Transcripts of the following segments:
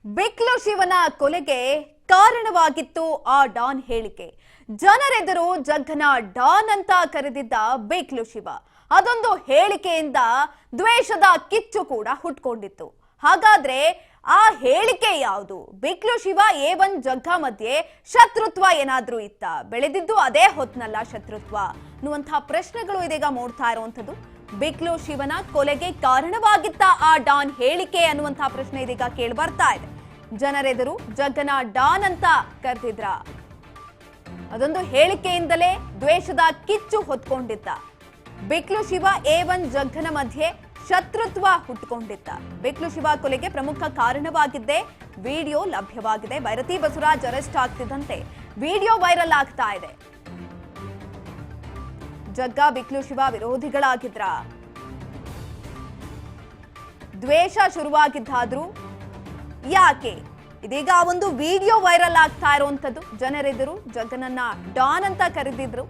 ಬಿಕ್ಲು ಶಿವನ ಕೊಲೆಗೆ ಕಾರಣವಾಗಿತ್ತು ಆ ಡಾನ್ ಹೇಳಿಕೆ. ಜನರೆದುರು ಜಗ್ಗನ ಡಾನ್ ಅಂತ ಕರೆದಿದ್ದ ಬಿಕ್ಲು ಶಿವ ಅದೊಂದು ಹೇಳಿಕೆಯಿಂದ ದ್ವೇಷದ ಕಿಚ್ಚು ಕೂಡ ಹುಟ್ಕೊಂಡಿತ್ತು. ಹಾಗಾದ್ರೆ ಆ ಹೇಳಿಕೆ ಯಾವುದು? ಬಿಕ್ಲು ಶಿವ A1 ಜಗ್ಗ ಮಧ್ಯೆ ಶತ್ರುತ್ವ ಏನಾದ್ರೂ ಇತ್ತ? ಬೆಳೆದಿದ್ದು ಅದೇ ಹೊತ್ನಲ್ಲ ಶತ್ರುತ್ವ ಅನ್ನುವಂತಹ ಪ್ರಶ್ನೆಗಳು ಇದೀಗ ಮೂಡ್ತಾ ಇರುವಂತದ್ದು. ಬಿಕ್ಲು ಶಿವನ ಕೊಲೆಗೆ ಕಾರಣವಾಗಿತ್ತ ಆ ಡಾನ್ ಹೇಳಿಕೆ ಅನ್ನುವಂತಹ ಪ್ರಶ್ನೆ ಇದೀಗ ಕೇಳಿ ಬರ್ತಾ ಇದೆ. ಜನರೆದುರು ಜಗ್ಗನ ಡಾನ್ ಅಂತ ಕರೆದಿದ್ರ? ಅದೊಂದು ಹೇಳಿಕೆಯಿಂದಲೇ ದ್ವೇಷದ ಕಿಚ್ಚು ಹೊತ್ಕೊಂಡಿದ್ದ. ಬಿಕ್ಲು ಶಿವ A1 ಜಗ್ಗನ ಮಧ್ಯೆ ಶತ್ರುತ್ವ ಹುಟ್ಟುಕೊಂಡಿದ್ದ. ಬಿಕ್ಲು ಶಿವ ಕೊಲೆಗೆ ಪ್ರಮುಖ ಕಾರಣವಾಗಿದ್ದೇ ವಿಡಿಯೋ ಲಭ್ಯವಾಗಿದೆ. ಭೈರತಿ ಬಸವರಾಜ್ ಅರೆಸ್ಟ್ ಆಗ್ತಿದ್ದಂತೆ ವಿಡಿಯೋ ವೈರಲ್ ಆಗ್ತಾ ಇದೆ. ಜಗ್ಗ ಬಿಕ್ಲು ಶಿವ ವಿರೋಧಿಗಳಾಗಿದ್ರ? ದ್ವೇಷ ಶುರುವಾಗಿದ್ದಾದ್ರೂ ಯಾಕೆ? ಇದೀಗ ಒಂದು ವಿಡಿಯೋ ವೈರಲ್ ಆಗ್ತಾ ಇರುವಂತದ್ದು. ಜನರೆದುರು ಜಗ್ಗನನ್ನ ಡಾನ್ ಅಂತ ಕರೆದಿದ್ರು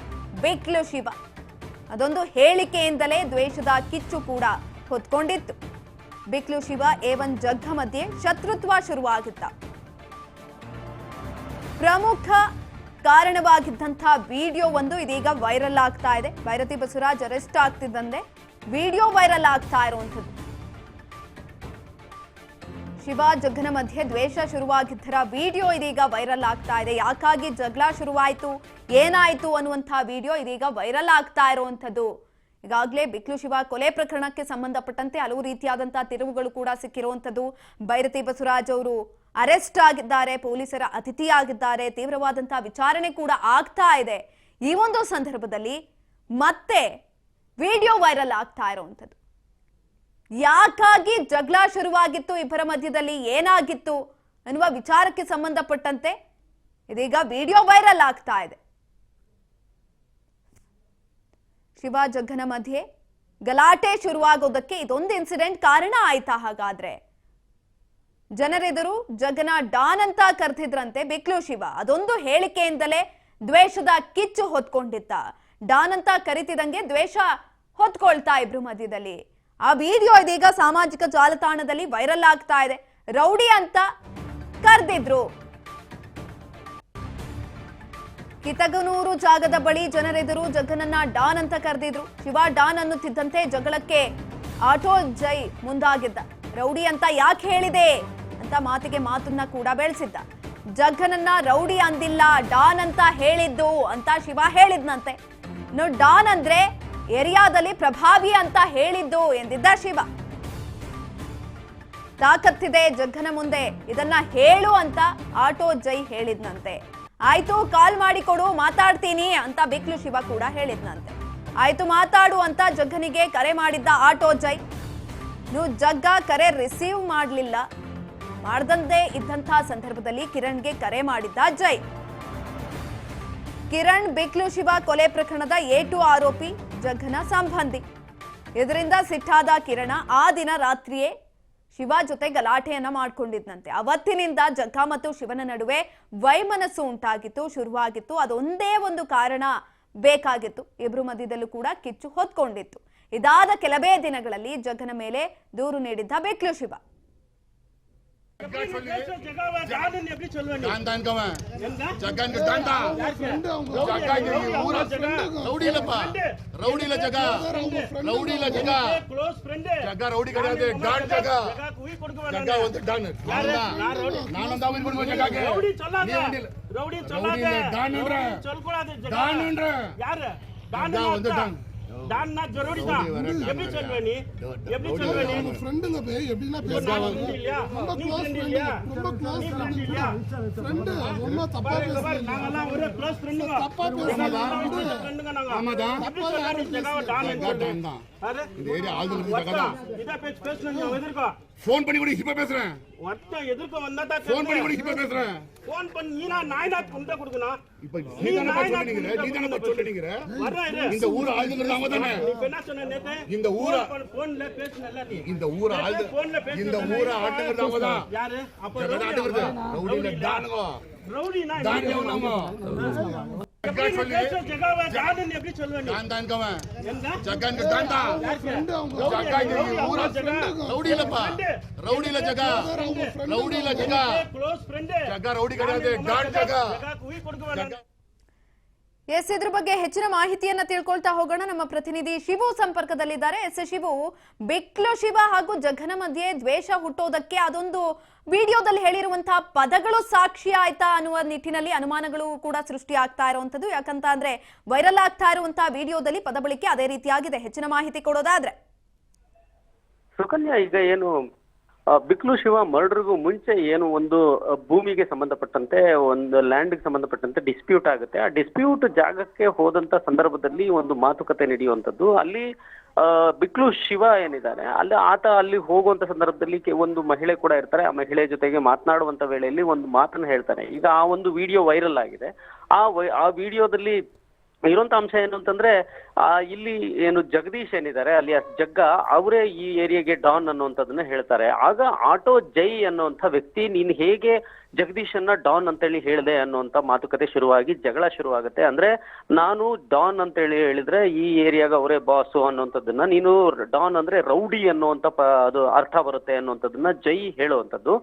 ಬಿಕ್ಲು ಶಿವ. ಅದೊಂದು ಹೇಳಿಕೆಯಿಂದಲೇ ದ್ವೇಷದ ಕಿಚ್ಚು ಕೂಡ ಹೊತ್ಕೊಂಡಿತ್ತು. ಬಿಕ್ಲು ಶಿವ A1 ಜಗ್ಗ ಮಧ್ಯೆ ಶತ್ರುತ್ವ ಶುರುವಾಗಿದ್ದ. ಪ್ರಮುಖ ಕಾರಣವಾಗಿದ್ದಂಥ ವಿಡಿಯೋ ಒಂದು ಇದೀಗ ವೈರಲ್ ಆಗ್ತಾ ಇದೆ. ಭೈರತಿ ಬಸವರಾಜ್ ಅರೆಸ್ಟ್ ಆಗ್ತಿದ್ದಂತೆ ವಿಡಿಯೋ ವೈರಲ್ ಆಗ್ತಾ ಇರುವಂಥದ್ದು. ಶಿವ ಜಗ್ಗನ ಮಧ್ಯೆ ದ್ವೇಷ ಶುರುವಾಗಿದ್ದರ ವಿಡಿಯೋ ಇದೀಗ ವೈರಲ್ ಆಗ್ತಾ ಇದೆ. ಯಾಕಾಗಿ ಜಗಳ ಶುರುವಾಯಿತು, ಏನಾಯ್ತು ಅನ್ನುವಂಥ ವಿಡಿಯೋ ಇದೀಗ ವೈರಲ್ ಆಗ್ತಾ ಇರುವಂಥದ್ದು. ಈಗಾಗಲೇ ಬಿಕ್ಲು ಶಿವ ಕೊಲೆ ಪ್ರಕರಣಕ್ಕೆ ಸಂಬಂಧಪಟ್ಟಂತೆ ಹಲವು ರೀತಿಯಾದಂತಹ ತಿರುವುಗಳು ಕೂಡ ಸಿಕ್ಕಿರುವಂಥದ್ದು. ಭೈರತಿ ಬಸವರಾಜ್ ಅವರು ಅರೆಸ್ಟ್ ಆಗಿದ್ದಾರೆ, ಪೊಲೀಸರ ಅತಿಥಿಯಾಗಿದ್ದಾರೆ, ತೀವ್ರವಾದಂತಹ ವಿಚಾರಣೆ ಕೂಡ ಆಗ್ತಾ ಇದೆ. ಈ ಒಂದು ಸಂದರ್ಭದಲ್ಲಿ ಮತ್ತೆ ವಿಡಿಯೋ ವೈರಲ್ ಆಗ್ತಾ ಇರುವಂಥದ್ದು. ಯಾಕಾಗಿ ಜಗಳ ಶುರುವಾಗಿತ್ತು, ಇಬ್ಬರ ಮಧ್ಯದಲ್ಲಿ ಏನಾಗಿತ್ತು ಅನ್ನುವ ವಿಚಾರಕ್ಕೆ ಸಂಬಂಧಪಟ್ಟಂತೆ ಇದೀಗ ವಿಡಿಯೋ ವೈರಲ್ ಆಗ್ತಾ ಇದೆ. ಶಿವ ಜಗ್ಗನ ಮಧ್ಯೆ ಗಲಾಟೆ ಶುರುವಾಗೋದಕ್ಕೆ ಇದೊಂದು ಇನ್ಸಿಡೆಂಟ್ ಕಾರಣ ಆಯ್ತಾ? ಹಾಗಾದ್ರೆ ಜನರೆದುರು ಜಗ್ಗನ ಡಾನ್ ಅಂತ ಕರೆದಿದ್ರಂತೆ ಬಿಕ್ಲು ಶಿವ. ಅದೊಂದು ಹೇಳಿಕೆಯಿಂದಲೇ ದ್ವೇಷದ ಕಿಚ್ಚು ಹೊತ್ಕೊಂಡಿದ್ದ. ಡಾನ್ ಅಂತ ಕರಿತಿದಂಗೆ ದ್ವೇಷ ಹೊತ್ಕೊಳ್ತಾ ಇಬ್ರು ಮಧ್ಯದಲ್ಲಿ. ಆ ವಿಡಿಯೋ ಇದೀಗ ಸಾಮಾಜಿಕ ಜಾಲತಾಣದಲ್ಲಿ ವೈರಲ್ ಆಗ್ತಾ ಇದೆ. ರೌಡಿ ಅಂತ ಕರೆದಿದ್ರು. ಕಿತಗನೂರು ಜಾಗದ ಬಳಿ ಜನರೆದುರು ಜಗ್ಗನನ್ನ ಡಾನ್ ಅಂತ ಕರೆದಿದ್ರು. ಶಿವ ಡಾನ್ ಅನ್ನುತ್ತಿದ್ದಂತೆ ಜಗಳಕ್ಕೆ ಆಟೋ ಜೈ ಮುಂದಾಗಿದ್ದ. ರೌಡಿ ಅಂತ ಯಾಕೆ ಹೇಳಿದೆ ಅಂತ ಮಾತಿಗೆ ಮಾತನ್ನ ಕೂಡ ಬೆಳೆಸಿದ್ದ. ಜಗ್ಗನನ್ನ ರೌಡಿ ಅಂದಿಲ್ಲ, ಡಾನ್ ಅಂತ ಹೇಳಿದ್ದು ಅಂತ ಶಿವ ಹೇಳಿದ್ನಂತೆ. ಇನ್ನು ಡಾನ್ ಅಂದ್ರೆ ಏರಿಯಾದಲ್ಲಿ ಪ್ರಭಾವಿ ಅಂತ ಹೇಳಿದ್ದು ಎಂದಿದ್ದ ಶಿವ. ತಾಕತ್ತಿದೆ ಜಗ್ಗನ ಮುಂದೆ, ಇದನ್ನ ಹೇಳು ಅಂತ ಆಟೋ ಜೈ ಹೇಳಿದ್ನಂತೆ. ಆಯ್ತು ಕಾಲ್ ಮಾಡಿಕೊಡು ಮಾತಾಡ್ತೀನಿ ಅಂತ ಬಿಕ್ಲು ಶಿವ ಕೂಡ ಹೇಳಿದ್ನಂತೆ. ಆಯ್ತು ಮಾತಾಡು ಅಂತ ಜಗ್ಗನಿಗೆ ಕರೆ ಮಾಡಿದ್ದ ಆಟೋ ಜೈ. ಜಗ್ಗ ಕರೆ ರಿಸೀವ್ ಮಾಡಲಿಲ್ಲ. ಮಾಡದಂತೆ ಇದ್ದಂತಹ ಸಂದರ್ಭದಲ್ಲಿ ಕಿರಣ್ಗೆ ಕರೆ ಮಾಡಿದ್ದ ಜೈ. ಕಿರಣ್ ಬಿಕ್ಲು ಶಿವ ಕೊಲೆ ಪ್ರಕರಣದ A2 ಆರೋಪಿ, ಜಗ್ಗನ ಸಂಬಂಧಿ. ಇದರಿಂದ ಸಿಟ್ಟಾದ ಕಿರಣ ಆ ದಿನ ರಾತ್ರಿಯೇ ಶಿವ ಜೊತೆ ಗಲಾಟೆಯನ್ನ ಮಾಡ್ಕೊಂಡಿದ್ದಂತೆ. ಅವತ್ತಿನಿಂದ ಜಗ್ಗ ಮತ್ತು ಶಿವನ ನಡುವೆ ವೈಮನಸ್ಸು ಉಂಟಾಗಿತ್ತು, ಶುರುವಾಗಿತ್ತು. ಅದೊಂದೇ ಒಂದು ಕಾರಣ ಬೇಕಾಗಿತ್ತು. ಇಬ್ರು ಮಧ್ಯದಲ್ಲೂ ಕೂಡ ಕಿಚ್ಚು ಹೊತ್ಕೊಂಡಿತ್ತು. ಇದಾದ ಕೆಲವೇ ದಿನಗಳಲ್ಲಿ ಜಗ್ಗನ ಮೇಲೆ ದೂರು ನೀಡಿದ್ದ ಬಿಕ್ಲು ಶಿವ. डान ना जरूरी था ये भी चलवेनी फ्रेंड ना बे ये भी ना पैसा ரொம்ப க்ளோஸ் फ्रेंड ரொம்ப தப்பா பேசுறீங்க நாங்கலாம் ஒரே க்ளோஸ் ஃப்ரெண்டுங்க தப்பா பேசுறீங்க ஃப்ரெண்டுங்க நாங்க ஆமாடா தப்பா யாரு ஜகாவ டான் தான் அரே இந்த ஏரியா ஆளுங்க ஜகாடா இத பேசுறீங்க எதிர்க்கோ ஃபோன் பண்ணி கூட இப்ப பேசுறேன் ஒருத்த எதிர்க்கோ வந்தாதா ஃபோன் பண்ணி கூட இப்ப பேசுறேன் ஃபோன் பண்ணி நீ நாய் நாட் குண்ட குடுக்கணும் இப்ப நீ தான சொல்றீங்க வரேன் இந்த ஊர் ஆளுங்க அவங்க தானே நீ என்ன சொன்ன நேத்து இந்த ஊர் ஃபோன்ல பேசுனல்ல நீ இந்த ஊர் ஆளு இந்த ஊர் ஆட்டுங்க அவங்க தான் யாரு அப்ப ரவுடி டானுங்க ரவுடி நான் டான் எப்படி நீ பேசுற ஜகாவை டான்னு எப்படி சொல்லுவ நீ? டான் தான்கவன் என்ன? ஜகான் டான் தான் ஃப்ரெண்டு அவங்க ஜகான் ஊரா ஜகா ரவுடி இல்லப்பா ரவுடி இல்ல ஜகா ரவுடி இல்ல ஜகா க்ளோஸ் ಫ್ರೆಂಡ್ ஜகா ரவுடி கிடையாது டான் ஜகா ಜಗಾಕ್ಕೆ ಉಯಿ ಕೊಡ್ಕವ ನಾನು. ಎಸ್ ಇದ್ರ ಬಗ್ಗೆ ಹೆಚ್ಚಿನ ಮಾಹಿತಿಯನ್ನ ತಿಳ್ಕೊಳ್ತಾ ಹೋಗೋಣ. ನಮ್ಮ ಪ್ರತಿನಿಧಿ ಶಿವು ಸಂಪರ್ಕದಲ್ಲಿದ್ದಾರೆ. ಎಸ್ ಶಿವು, ಬಿಕ್ಲು ಶಿವ ಹಾಗೂ ಜಘನ ಮಧ್ಯೆ ದ್ವೇಷ ಹುಟ್ಟೋದಕ್ಕೆ ಅದೊಂದು ವಿಡಿಯೋದಲ್ಲಿ ಹೇಳಿರುವಂತಹ ಪದಗಳು ಸಾಕ್ಷಿ ಆಯ್ತಾ ಅನ್ನುವ ನಿಟ್ಟಿನಲ್ಲಿ ಅನುಮಾನಗಳು ಕೂಡ ಸೃಷ್ಟಿ ಆಗ್ತಾ ಇರುವಂತದ್ದು. ಯಾಕಂತ ಅಂದ್ರೆ ವೈರಲ್ ಆಗ್ತಾ ಇರುವಂತಹ ವಿಡಿಯೋದಲ್ಲಿ ಪದ ಬಳಕೆ ಅದೇ ರೀತಿಯಾಗಿದೆ. ಹೆಚ್ಚಿನ ಮಾಹಿತಿ ಕೊಡೋದಾದ್ರೆ ಸುಕನ್ಯಾ, ಈಗ ಏನು ಬಿಕ್ಲು ಶಿವ ಮರ್ಡರ್ಗೂ ಮುಂಚೆ ಏನು ಒಂದು ಭೂಮಿಗೆ ಸಂಬಂಧಪಟ್ಟಂತೆ ಒಂದು ಲ್ಯಾಂಡ್ಗೆ ಸಂಬಂಧಪಟ್ಟಂತೆ ಡಿಸ್ಪ್ಯೂಟ್ ಆಗುತ್ತೆ. ಆ ಡಿಸ್ಪ್ಯೂಟ್ ಜಾಗಕ್ಕೆ ಹೋದಂತ ಸಂದರ್ಭದಲ್ಲಿ ಒಂದು ಮಾತುಕತೆ ನಡೆಯುವಂಥದ್ದು. ಅಲ್ಲಿ ಬಿಕ್ಲು ಶಿವ ಏನಿದ್ದಾರೆ ಆತ ಅಲ್ಲಿ ಹೋಗುವಂತ ಸಂದರ್ಭದಲ್ಲಿ ಒಂದು ಮಹಿಳೆ ಕೂಡ ಇರ್ತಾರೆ. ಆ ಮಹಿಳೆ ಜೊತೆಗೆ ಮಾತನಾಡುವಂತ ವೇಳೆಯಲ್ಲಿ ಒಂದು ಮಾತನ್ನ ಹೇಳ್ತಾನೆ. ಈಗ ಆ ಒಂದು ವಿಡಿಯೋ ವೈರಲ್ ಆಗಿದೆ. ಆ ವಿಡಿಯೋದಲ್ಲಿ ಇರುವಂತ ಅಂಶ ಏನು ಅಂತಂದ್ರೆ ಇಲ್ಲಿ ಏನು ಜಗದೀಶ್ ಏನಿದ್ದಾರೆ ಅಲ್ಲಿ ಜಗ್ಗ ಅವರೇ ಈ ಏರಿಯಾಗೆ ಡಾನ್ ಅನ್ನುವಂಥದ್ದನ್ನ ಹೇಳ್ತಾರೆ. ಆಗ ಆಟೋ ಜೈ ಅನ್ನುವಂಥ ವ್ಯಕ್ತಿ ನೀನ್ ಹೇಗೆ ಜಗದೀಶ್ ಅನ್ನ ಡಾನ್ ಅಂತೇಳಿ ಹೇಳಿದೆ ಅನ್ನುವಂಥ ಮಾತುಕತೆ ಶುರುವಾಗಿ ಜಗಳ ಶುರುವಾಗುತ್ತೆ. ಅಂದ್ರೆ ನಾನು ಡಾನ್ ಅಂತೇಳಿ ಹೇಳಿದ್ರೆ ಈ ಏರಿಯಾಗ ಅವರೇ ಬಾಸು ಅನ್ನುವಂಥದ್ದನ್ನ, ನೀನು ಡಾನ್ ಅಂದ್ರೆ ರೌಡಿ ಅನ್ನುವಂಥ ಅದು ಅರ್ಥ ಬರುತ್ತೆ ಅನ್ನುವಂಥದ್ದನ್ನ ಜೈ ಹೇಳುವಂಥದ್ದು.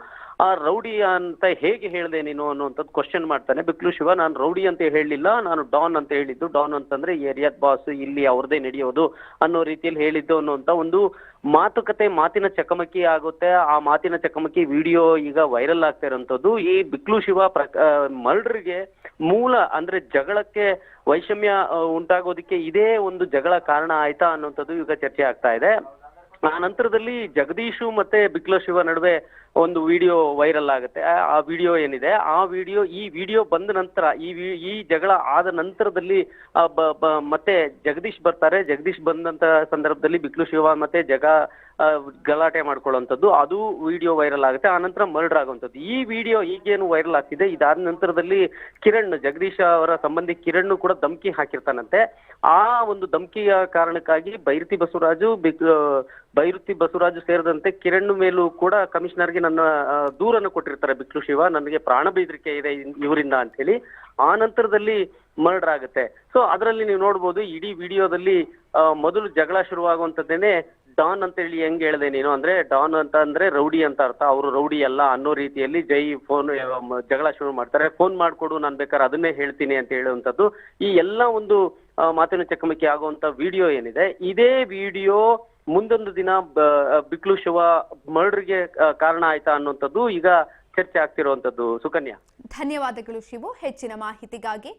ಆ ರೌಡಿ ಅಂತ ಹೇಗೆ ಹೇಳಿದೆ ನೀನು ಅನ್ನುವಂಥದ್ದು ಕ್ವಶನ್ ಮಾಡ್ತಾನೆ ಬಿಕ್ಲು ಶಿವ. ನಾನು ರೌಡಿ ಅಂತ ಹೇಳಲಿಲ್ಲ, ನಾನು ಡಾನ್ ಅಂತ ಹೇಳಿದ್ದು. ಡಾನ್ ಅಂತಂದ್ರೆ ಏರಿಯಾದ ಬಾಸ್, ಇಲ್ಲಿ ಅವ್ರದೇ ನಡೆಯೋದು ಅನ್ನೋ ರೀತಿಯಲ್ಲಿ ಹೇಳಿದ್ದು ಅನ್ನುವಂಥ ಒಂದು ಮಾತಿನ ಚಕಮಕಿ ಆಗುತ್ತೆ. ಆ ಮಾತಿನ ಚಕಮಕಿ ವಿಡಿಯೋ ಈಗ ವೈರಲ್ ಆಗ್ತಾ ಇರೋಂಥದ್ದು. ಈ ಬಿಕ್ಲು ಶಿವ ಮರ್ಡರ್ಗೆ ಮೂಲ ಅಂದ್ರೆ ಜಗಳಕ್ಕೆ ವೈಷಮ್ಯ ಉಂಟಾಗೋದಕ್ಕೆ ಇದೇ ಒಂದು ಜಗಳ ಕಾರಣ ಆಯ್ತಾ ಅನ್ನುವಂಥದ್ದು ಈಗ ಚರ್ಚೆ ಆಗ್ತಾ ಇದೆ. ಆ ನಂತರದಲ್ಲಿ ಜಗದೀಶು ಮತ್ತೆ ಬಿಕ್ಲು ಶಿವ ನಡುವೆ ಒಂದು ವಿಡಿಯೋ ವೈರಲ್ ಆಗುತ್ತೆ. ಆ ವಿಡಿಯೋ ಏನಿದೆ ಈ ವಿಡಿಯೋ ಬಂದ ನಂತರ ಈ ಜಗಳ ಆದ ನಂತರದಲ್ಲಿ ಮತ್ತೆ ಜಗದೀಶ್ ಬರ್ತಾರೆ. ಜಗದೀಶ್ ಬಂದಂತ ಸಂದರ್ಭದಲ್ಲಿ ಬಿಕ್ಲು ಶಿವ ಮತ್ತೆ ಗಲಾಟೆ ಮಾಡ್ಕೊಳ್ಳುವಂಥದ್ದು, ಅದು ವಿಡಿಯೋ ವೈರಲ್ ಆಗುತ್ತೆ. ಆ ನಂತರ ಮರ್ಡರ್ ಆಗುವಂಥದ್ದು. ಈ ವಿಡಿಯೋ ಈಗೇನು ವೈರಲ್ ಆಗ್ತಿದೆ, ಇದಾದ ನಂತರದಲ್ಲಿ ಕಿರಣ್, ಜಗದೀಶ್ ಅವರ ಸಂಬಂಧಿ ಕಿರಣ್ ಕೂಡ ಧಮಕಿ ಹಾಕಿರ್ತಾನಂತೆ. ಆ ಒಂದು ಧಮಕಿಯ ಕಾರಣಕ್ಕಾಗಿ ಬೈರತಿ ಬಸವರಾಜು ಸೇರಿದಂತೆ ಕಿರಣ್ ಮೇಲೂ ಕೂಡ ಕಮಿಷನರ್ಗೆ ನನ್ನ ದೂರನ್ನು ಕೊಟ್ಟಿರ್ತಾರೆ ಬಿಕ್ಲು ಶಿವ, ನನಗೆ ಪ್ರಾಣ ಬೆದರಿಕೆ ಇದೆ ಇವರಿಂದ ಅಂತ ಹೇಳಿ. ಆ ನಂತರದಲ್ಲಿ ಮರ್ಡರ್ ಆಗುತ್ತೆ. ಸೊ ಅದರಲ್ಲಿ ನೀವು ನೋಡ್ಬೋದು ಇಡೀ ವಿಡಿಯೋದಲ್ಲಿ ಮೊದಲು ಜಗಳ ಶುರುವಾಗುವಂಥದ್ದೇನೆ ಡಾನ್ ಅಂತ ಹೇಳಿ ಹೆಂಗ್ ಹೇಳಿದೆ ನೀನು ಅಂದ್ರೆ, ಡಾನ್ ಅಂತ ಅಂದ್ರೆ ರೌಡಿ ಅಂತ ಅರ್ಥ, ಅವರು ರೌಡಿ ಅಲ್ಲ ಅನ್ನೋ ರೀತಿಯಲ್ಲಿ ಜೈ ಫೋನ್ ಜಗಳ ಶುರು ಮಾಡ್ತಾರೆ. ಫೋನ್ ಮಾಡ್ಕೊಡು, ನಾನು ಬೇಕಾದ್ರೆ ಅದನ್ನೇ ಹೇಳ್ತೀನಿ ಅಂತ ಹೇಳುವಂಥದ್ದು. ಈ ಎಲ್ಲ ಒಂದು ಮಾತಿನ ಚಕಮಕಿ ಆಗುವಂತ ವಿಡಿಯೋ ಏನಿದೆ, ಇದೇ ವಿಡಿಯೋ ಮುಂದೊಂದು ದಿನ ಬಿಕ್ಲು ಶಿವ ಮರ್ಡರ್ಗೆ ಕಾರಣ ಆಯ್ತಾ ಅನ್ನುವಂಥದ್ದು ಈಗ ಚರ್ಚೆ ಆಗ್ತಿರುವಂತದ್ದು. ಸುಕನ್ಯಾ, ಧನ್ಯವಾದಗಳು ಶಿವು ಹೆಚ್ಚಿನ ಮಾಹಿತಿಗಾಗಿ.